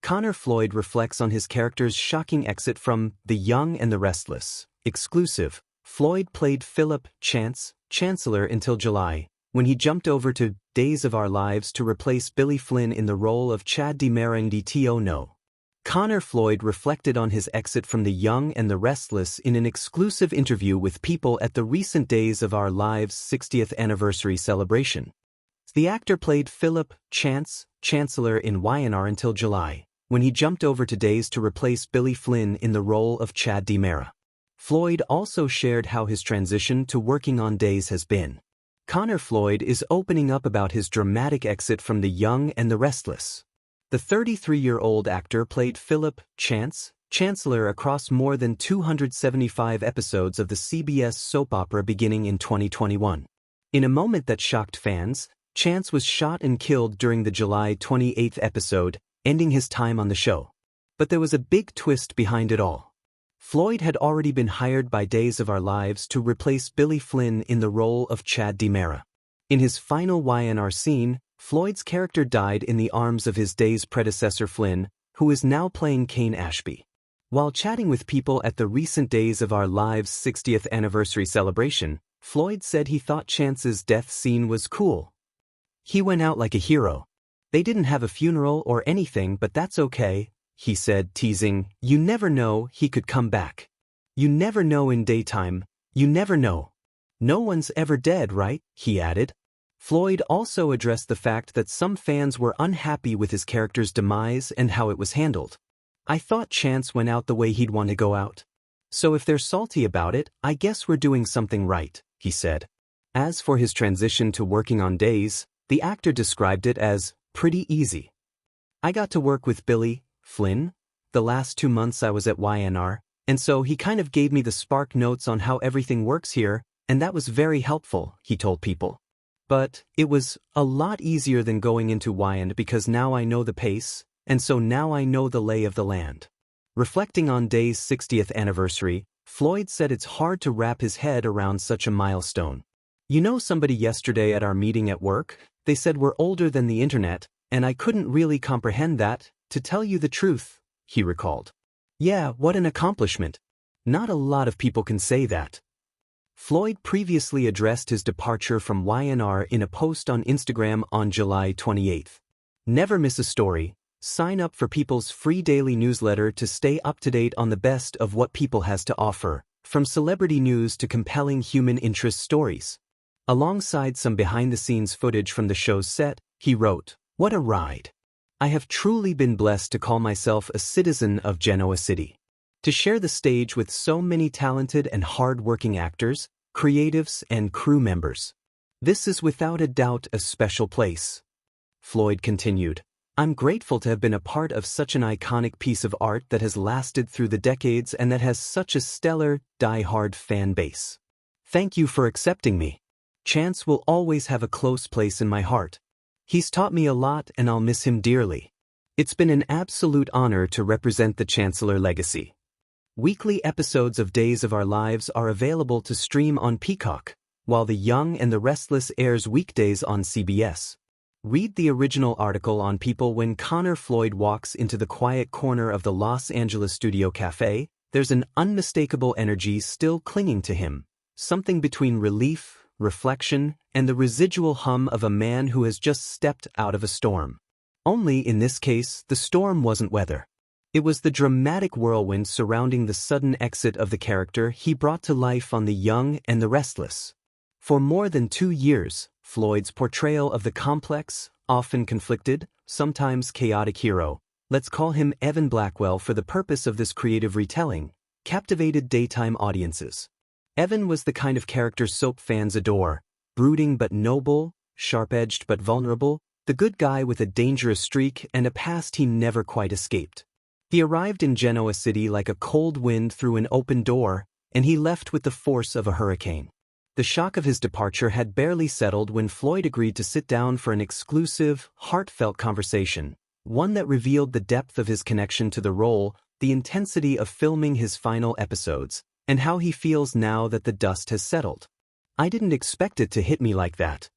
Floyd reflects on his character's shocking exit from The Young and the Restless. Exclusive. Floyd played Philip Chance, Chancellor until July, when he jumped over to Days of Our Lives to replace Billy Flynn in the role of Chad DiMera. No. Floyd reflected on his exit from The Young and the Restless in an exclusive interview with People at the recent Days of Our Lives' 60th anniversary celebration. The actor played Philip Chance, Chancellor in YNR until July, when he jumped over to Days to replace Billy Flynn in the role of Chad DiMera. Floyd also shared how his transition to working on Days has been. Floyd is opening up about his dramatic exit from The Young and the Restless. The 33-year-old actor played Philip Chance, Chancellor across more than 275 episodes of the CBS soap opera beginning in 2021. In a moment that shocked fans, Chance was shot and killed during the July 28th episode, ending his time on the show. But there was a big twist behind it all. Floyd had already been hired by Days of Our Lives to replace Billy Flynn in the role of Chad DiMera. In his final YNR scene, Floyd's character died in the arms of his Days predecessor Flynn, who is now playing Kane Ashby. While chatting with People at the recent Days of Our Lives' 60th anniversary celebration, Floyd said he thought Chance's death scene was cool. "He went out like a hero. They didn't have a funeral or anything, but that's okay," he said, teasing, "You never know, he could come back. You never know in daytime, you never know. No one's ever dead, right?" he added. Floyd also addressed the fact that some fans were unhappy with his character's demise and how it was handled. "I thought Chance went out the way he'd want to go out. So if they're salty about it, I guess we're doing something right," he said. As for his transition to working on Days, the actor described it as pretty easy. "I got to work with Billy Flynn the last 2 months I was at YNR, and so he kind of gave me the spark notes on how everything works here, and that was very helpful," he told People. "But it was a lot easier than going into YNR because now I know the pace, and so now I know the lay of the land." Reflecting on Days' 60th anniversary, Floyd said it's hard to wrap his head around such a milestone. "You know, somebody yesterday at our meeting at work, they said we're older than the internet, and I couldn't really comprehend that, to tell you the truth," he recalled. "Yeah, what an accomplishment. Not a lot of people can say that." Floyd previously addressed his departure from YNR in a post on Instagram on July 28. "Never miss a story. Sign up for People's free daily newsletter to stay up to date on the best of what People has to offer, from celebrity news to compelling human interest stories." Alongside some behind-the-scenes footage from the show's set, he wrote, "What a ride. I have truly been blessed to call myself a citizen of Genoa City. To share the stage with so many talented and hard-working actors, creatives, and crew members. This is without a doubt a special place." Floyd continued, "I'm grateful to have been a part of such an iconic piece of art that has lasted through the decades and that has such a stellar, die-hard fan base. Thank you for accepting me. Chance will always have a close place in my heart. He's taught me a lot and I'll miss him dearly. It's been an absolute honor to represent the Chancellor legacy." Weekly episodes of Days of Our Lives are available to stream on Peacock, while The Young and the Restless airs weekdays on CBS. Read the original article on People when Floyd walks into the quiet corner of the Los Angeles studio cafe. There's an unmistakable energy still clinging to him, something between relief, reflection, and the residual hum of a man who has just stepped out of a storm. Only in this case, the storm wasn't weather. It was the dramatic whirlwind surrounding the sudden exit of the character he brought to life on The Young and the Restless. For more than 2 years, Floyd's portrayal of the complex, often conflicted, sometimes chaotic hero, let's call him Evan Blackwell for the purpose of this creative retelling, captivated daytime audiences. Evan was the kind of character soap fans adore, brooding but noble, sharp-edged but vulnerable, the good guy with a dangerous streak and a past he never quite escaped. He arrived in Genoa City like a cold wind through an open door, and he left with the force of a hurricane. The shock of his departure had barely settled when Floyd agreed to sit down for an exclusive, heartfelt conversation, one that revealed the depth of his connection to the role, the intensity of filming his final episodes, and how he feels now that the dust has settled. "I didn't expect it to hit me like that."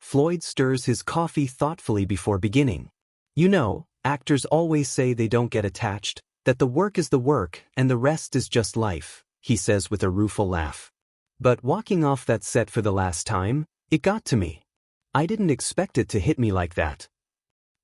Floyd stirs his coffee thoughtfully before beginning. "You know, Actors always say they don't get attached, that the work is the work and the rest is just life, he says with a rueful laugh. But walking off that set for the last time, it got to me. I didn't expect it to hit me like that.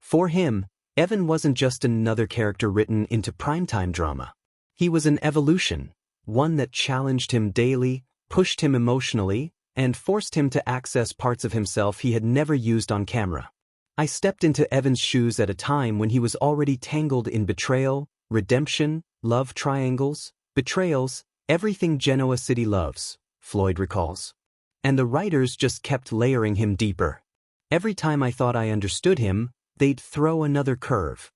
For him, Evan wasn't just another character written into primetime drama. He was an evolution, one that challenged him daily, pushed him emotionally, and forced him to access parts of himself he had never used on camera. I stepped into Evan's shoes at a time when he was already tangled in betrayal, redemption, love triangles, betrayals, everything Genoa City loves, Floyd recalls. And the writers just kept layering him deeper. Every time I thought I understood him, they'd throw another curve.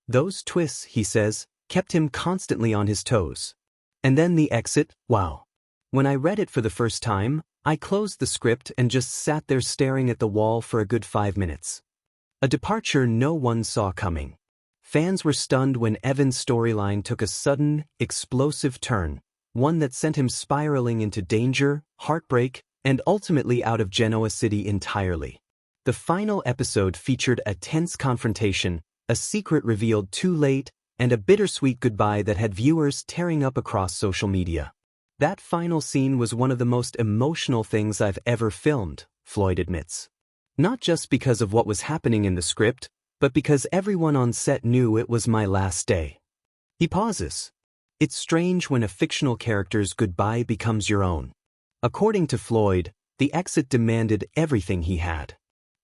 Those twists, he says, kept him constantly on his toes. And then the exit, wow. When I read it for the first time, I closed the script and just sat there staring at the wall for a good 5 minutes. A departure no one saw coming. Fans were stunned when Evan's storyline took a sudden, explosive turn, one that sent him spiraling into danger, heartbreak, and ultimately out of Genoa City entirely. The final episode featured a tense confrontation, a secret revealed too late, and a bittersweet goodbye that had viewers tearing up across social media. That final scene was one of the most emotional things I've ever filmed, Floyd admits. Not just because of what was happening in the script, but because everyone on set knew it was my last day. He pauses. It's strange when a fictional character's goodbye becomes your own. According to Floyd, the exit demanded everything he had.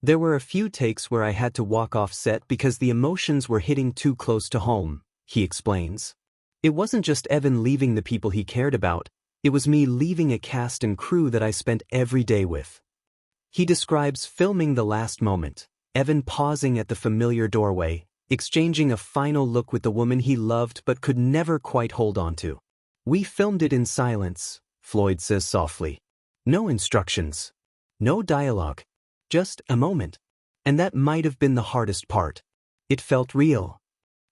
There were a few takes where I had to walk off set because the emotions were hitting too close to home, he explains. It wasn't just Evan leaving the people he cared about, it was me leaving a cast and crew that I spent every day with. He describes filming the last moment, Evan pausing at the familiar doorway, exchanging a final look with the woman he loved but could never quite hold on to. We filmed it in silence, Floyd says softly. No instructions. No dialogue. Just a moment. And that might have been the hardest part. It felt real.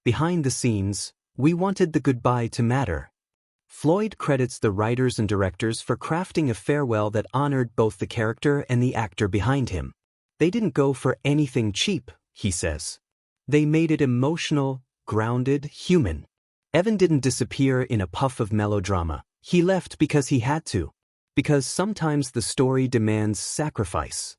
Behind the scenes, we wanted the goodbye to matter. Floyd credits the writers and directors for crafting a farewell that honored both the character and the actor behind him. They didn't go for anything cheap, he says. They made it emotional, grounded, human. Evan didn't disappear in a puff of melodrama. He left because he had to. Because sometimes the story demands sacrifice.